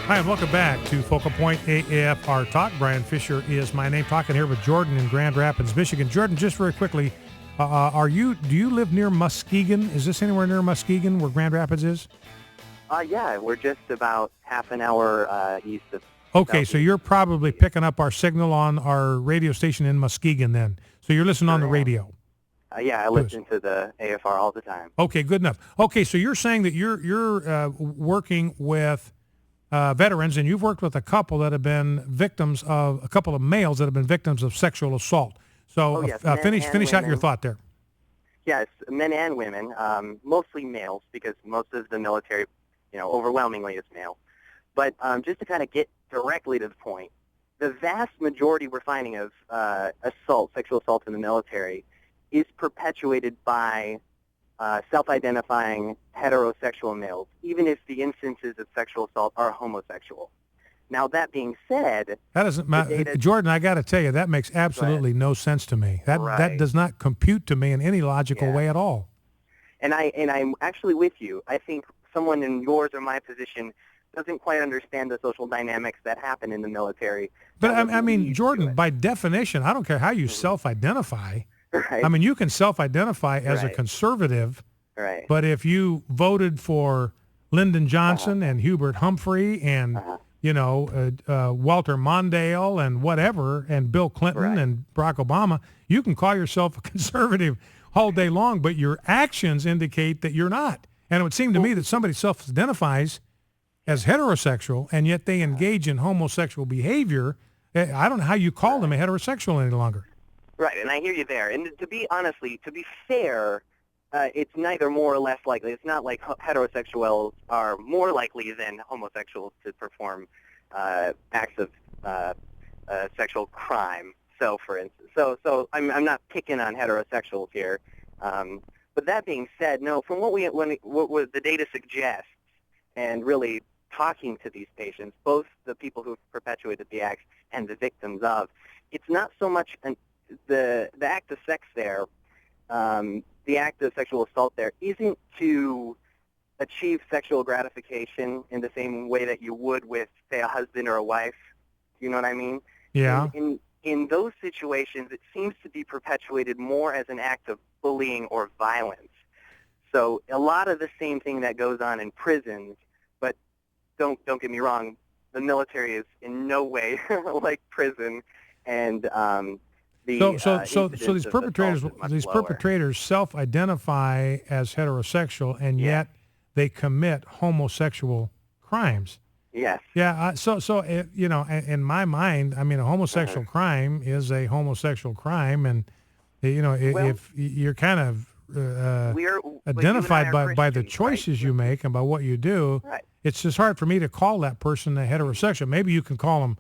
Hi, and welcome back to Focal Point AFR Talk. Brian Fisher is my name, talking here with Jordan in Grand Rapids, Michigan. Jordan, just very quickly, do you live near Muskegon? Is this anywhere near Muskegon where Grand Rapids is? Yeah, we're just about half an hour east of. Okay, so you're probably picking up our signal on our radio station in Muskegon then. So you're listening on the radio. Yeah, I listen to the AFR all the time. Okay, good enough. Okay, so you're saying that you're working with veterans, and you've worked with a couple that have been victims of, a couple of males that have been victims of sexual assault. So yes, finish out your thought there. Yes, men and women, mostly males, because most of the military, overwhelmingly is male. But just to kind of get directly to the point, the vast majority we're finding of sexual assault in the military is perpetuated by self-identifying heterosexual males, even if the instances of sexual assault are homosexual. Now, that being said, that doesn't Jordan, I got to tell you, that makes absolutely no sense to me. That does not compute to me in any logical way at all. And I'm actually with you. I think someone in yours or my position doesn't quite understand the social dynamics that happen in the military. But I mean, Jordan, by definition, I don't care how you self-identify. Right. I mean, you can self-identify as a conservative, but if you voted for Lyndon Johnson and Hubert Humphrey and Walter Mondale and whatever, and Bill Clinton and Barack Obama, you can call yourself a conservative all day long, but your actions indicate that you're not. And it would seem to me that somebody self-identifies as heterosexual, and yet they engage in homosexual behavior. I don't know how you call them a heterosexual any longer. Right, and I hear you there. And to be fair, it's neither more or less likely. It's not like heterosexuals are more likely than homosexuals to perform acts of sexual crime. So, for instance, so I'm not picking on heterosexuals here. But that being said, no, from what the data suggests, and really talking to these patients, both the people who have perpetuated the acts and the victims of, it's not so much the act of sex there, the act of sexual assault there isn't to achieve sexual gratification in the same way that you would with, say, a husband or a wife. You know what I mean? Yeah. In those situations, it seems to be perpetuated more as an act of bullying or violence. So a lot of the same thing that goes on in prisons, but don't get me wrong, the military is in no way like prison, and So these perpetrators self-identify as heterosexual, and yet they commit homosexual crimes. Yes. Yeah. In my mind, I mean, a homosexual crime is a homosexual crime, and if you're kind of identified by the choices you make and by what you do, it's just hard for me to call that person a heterosexual. Maybe you can call them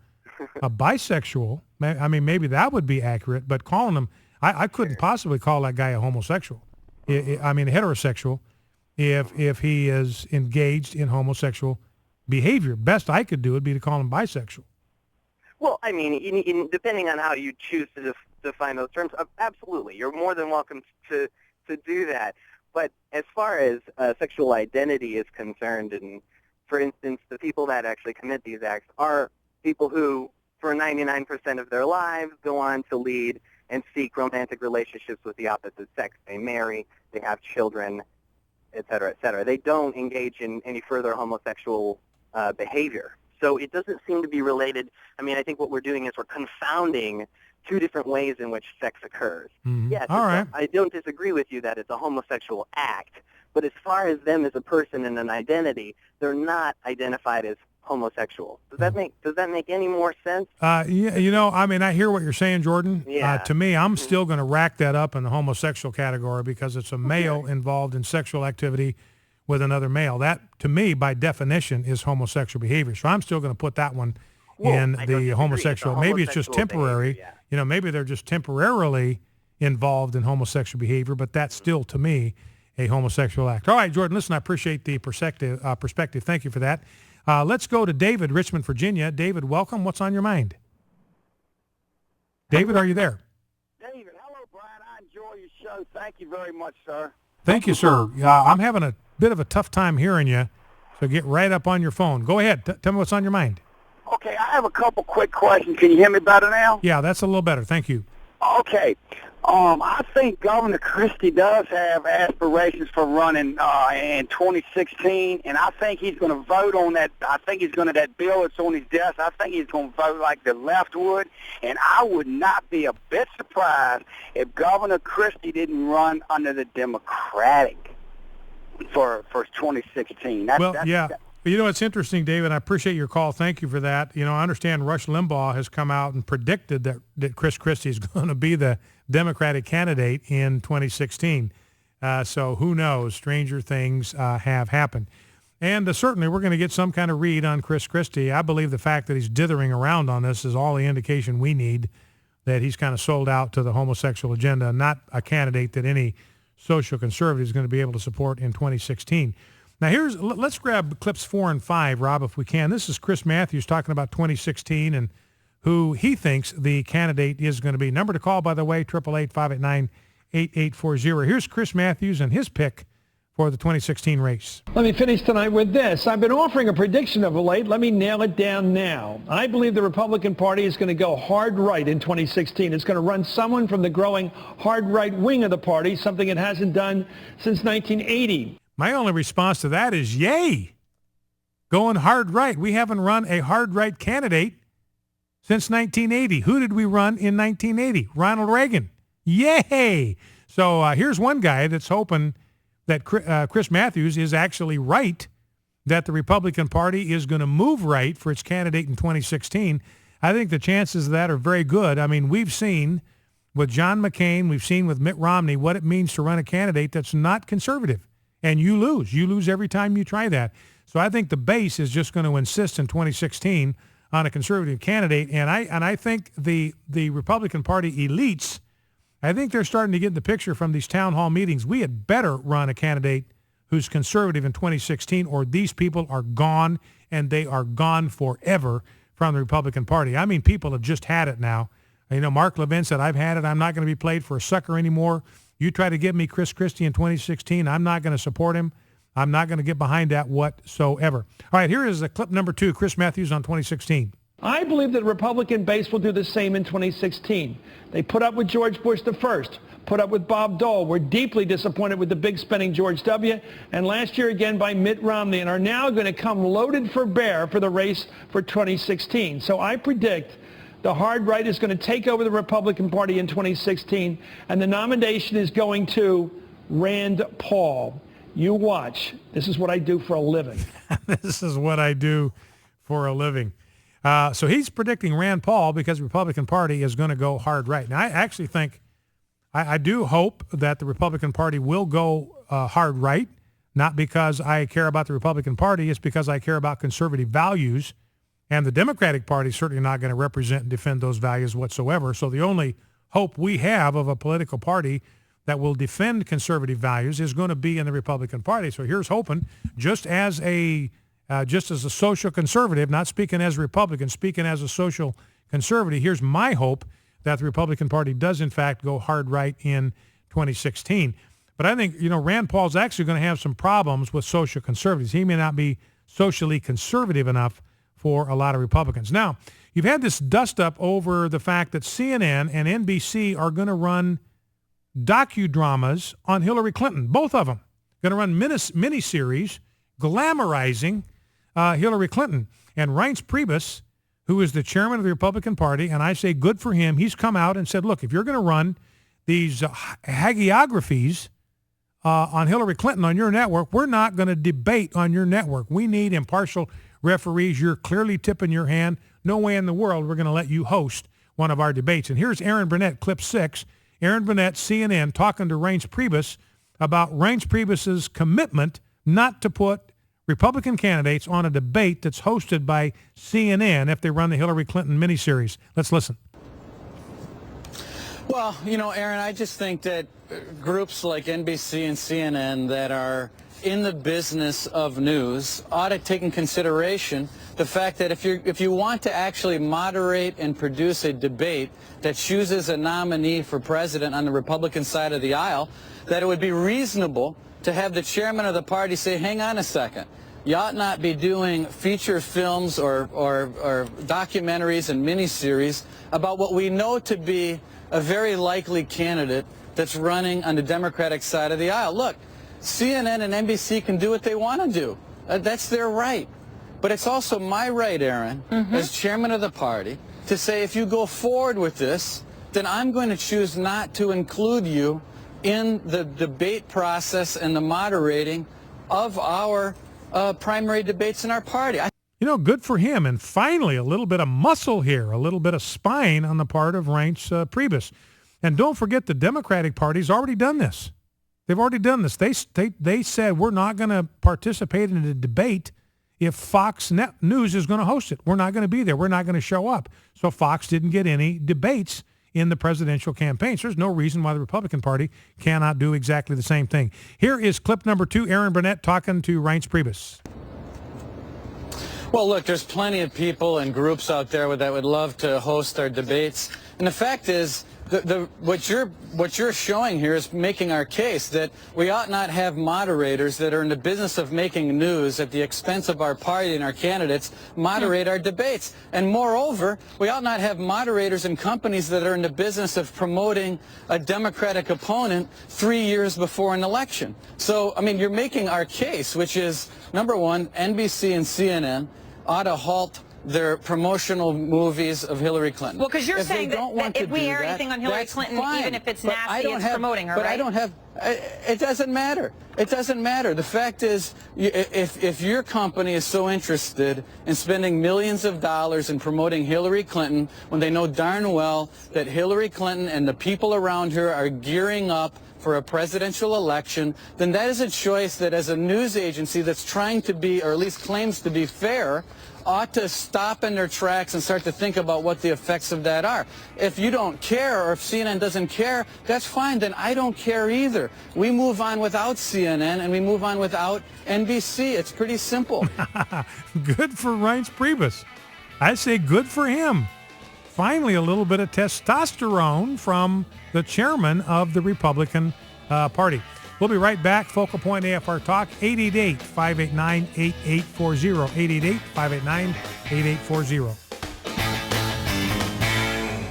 a bisexual. I mean, maybe that would be accurate, but calling them, I couldn't possibly call that guy a homosexual. I mean, a heterosexual, if he is engaged in homosexual behavior. Best I could do would be to call him bisexual. Well, I mean, depending on how you choose to define those terms, absolutely, you're more than welcome to do that. But as far as sexual identity is concerned, and for instance, the people that actually commit these acts are people who, for 99% of their lives, go on to lead and seek romantic relationships with the opposite sex. They marry, they have children, et cetera, et cetera. They don't engage in any further homosexual behavior. So it doesn't seem to be related. I mean, I think what we're doing is we're confounding two different ways in which sex occurs. Mm-hmm. Yes, all right. I don't disagree with you that it's a homosexual act, but as far as them as a person and an identity, they're not identified as homosexual. Does that make any more sense? I mean, I hear what you're saying, Jordan. Yeah. To me, I'm still going to rack that up in the homosexual category because it's a male involved in sexual activity with another male. That, to me, by definition, is homosexual behavior. So I'm still going to put that one in the homosexual. Maybe it's just temporary. Behavior, Maybe they're just temporarily involved in homosexual behavior, but that's still, to me, a homosexual act. All right, Jordan, listen, I appreciate the perspective. Thank you for that. Let's go to David, Richmond, Virginia. David, welcome. What's on your mind? David, are you there? David, hello, Brian. I enjoy your show. Thank you very much, sir. Thank you, sir. I'm having a bit of a tough time hearing you. So get right up on your phone. Go ahead. Tell me what's on your mind. Okay, I have a couple quick questions. Can you hear me better now? Yeah, that's a little better. Thank you. Okay. I think Governor Christie does have aspirations for running in 2016, and I think he's going to vote on that. I think he's going to, that bill that's on his desk, I think he's going to vote like the left would, and I would not be a bit surprised if Governor Christie didn't run under the Democratic for 2016. You know, it's interesting, David. I appreciate your call. Thank you for that. You know, I understand Rush Limbaugh has come out and predicted that Chris Christie is going to be the Democratic candidate in 2016. So who knows? Stranger things have happened. And certainly we're going to get some kind of read on Chris Christie. I believe the fact that he's dithering around on this is all the indication we need that he's kind of sold out to the homosexual agenda, not a candidate that any social conservative is going to be able to support in 2016. Now let's grab clips 4 and 5, Rob, if we can. This is Chris Matthews talking about 2016 and who he thinks the candidate is going to be. Number to call, by the way, 888-589-8840. Here's Chris Matthews and his pick for the 2016 race. Let me finish tonight with this. I've been offering a prediction of late. Let me nail it down now. I believe the Republican Party is going to go hard right in 2016. It's going to run someone from the growing hard right wing of the party, something it hasn't done since 1980. My only response to that is yay. Going hard right. We haven't run a hard right candidate since 1980. Who did we run in 1980? Ronald Reagan. Yay. So here's one guy that's hoping that Chris Matthews is actually right, that the Republican Party is going to move right for its candidate in 2016. I think the chances of that are very good. I mean, we've seen with John McCain, we've seen with Mitt Romney what it means to run a candidate that's not conservative. And you lose. You lose every time you try that. So I think the base is just going to insist in 2016 on a conservative candidate. And I think the Republican Party elites, I think they're starting to get the picture from these town hall meetings. We had better run a candidate who's conservative in 2016, or these people are gone, and they are gone forever from the Republican Party. I mean, people have just had it now. You know, Mark Levin said, I've had it. I'm not going to be played for a sucker anymore. You try to give me Chris Christie in 2016, I'm not going to support him. I'm not going to get behind that whatsoever. All right, here is clip number 2, Chris Matthews on 2016. I believe that the Republican base will do the same in 2016. They put up with George Bush the first, put up with Bob Dole, were deeply disappointed with the big spending George W., and last year again by Mitt Romney, and are now going to come loaded for bear for the race for 2016. So I predict the hard right is going to take over the Republican Party in 2016, and the nomination is going to Rand Paul. You watch. This is what I do for a living. This is what I do for a living. So he's predicting Rand Paul because the Republican Party is going to go hard right. Now, I actually think, I do hope that the Republican Party will go hard right, not because I care about the Republican Party. It's because I care about conservative values. And the Democratic Party is certainly not going to represent and defend those values whatsoever. So the only hope we have of a political party that will defend conservative values is going to be in the Republican Party. So here's hoping, just as a social conservative, not speaking as a Republican, speaking as a social conservative, here's my hope that the Republican Party does, in fact, go hard right in 2016. But I think, you know, Rand Paul's actually going to have some problems with social conservatives. He may not be socially conservative enough for a lot of Republicans. Now, you've had this dust-up over the fact that CNN and NBC are going to run docudramas on Hillary Clinton, both of them. Going to run miniseries glamorizing Hillary Clinton. And Reince Priebus, who is the chairman of the Republican Party, and I say good for him, he's come out and said, look, if you're going to run these hagiographies on Hillary Clinton on your network, we're not going to debate on your network. We need impartial referees. You're clearly tipping your hand. No way in the world we're going to let you host one of our debates. And here's Aaron Burnett, clip 6. Aaron Burnett, CNN, talking to Reince Priebus about Reince Priebus's commitment not to put Republican candidates on a debate that's hosted by CNN if they run the Hillary Clinton miniseries. Let's listen. Well, you know, Aaron, I just think that groups like NBC and CNN that are in the business of news ought to take in consideration the fact that if you want to actually moderate and produce a debate that chooses a nominee for president on the Republican side of the aisle, that it would be reasonable to have the chairman of the party say, hang on a second, You ought not be doing feature films or documentaries and miniseries about what we know to be a very likely candidate that's running on the Democratic side of the aisle. Look, CNN and NBC can do what they want to do. That's their right. But it's also my right, Aaron, as chairman of the party, to say if you go forward with this, then I'm going to choose not to include you in the debate process and the moderating of our primary debates in our party. Good for him. And finally, a little bit of muscle here, a little bit of spine on the part of Reince Priebus. And don't forget, the Democratic Party's already done this. They've already done this. They said we're not going to participate in a debate if Fox News is going to host it. We're not going to be there. We're not going to show up. So Fox didn't get any debates in the presidential campaign. So there's no reason why the Republican Party cannot do exactly the same thing. Here is clip number 2, Aaron Burnett talking to Reince Priebus. Well, look, there's plenty of people and groups out there that would love to host our debates. And the fact is, what you're showing here is making our case that we ought not have moderators that are in the business of making news at the expense of our party and our candidates moderate our debates. And moreover, we ought not have moderators and companies that are in the business of promoting a Democratic opponent 3 years before an election. So, I mean, you're making our case, which is, number one, NBC and CNN ought to halt their promotional movies of Hillary Clinton. Well, because you're saying that if we air anything on Hillary Clinton, fine. even if it's nasty, it's promoting her, but right? I don't have, it doesn't matter. It doesn't matter. The fact is, if your company is so interested in spending millions of dollars in promoting Hillary Clinton when they know darn well that Hillary Clinton and the people around her are gearing up for a presidential election, then that is a choice that as a news agency that's trying to be, or at least claims to be fair, ought to stop in their tracks and start to think about what the effects of that are. If you don't care, or if CNN doesn't care, that's fine, then I don't care either. We move on without CNN and we move on without NBC. It's pretty simple. Good for Reince Priebus. I say good for him. Finally, a little bit of testosterone from the chairman of the Republican Party. We'll be right back. Focal Point AFR Talk, 888-589-8840. 888-589-8840.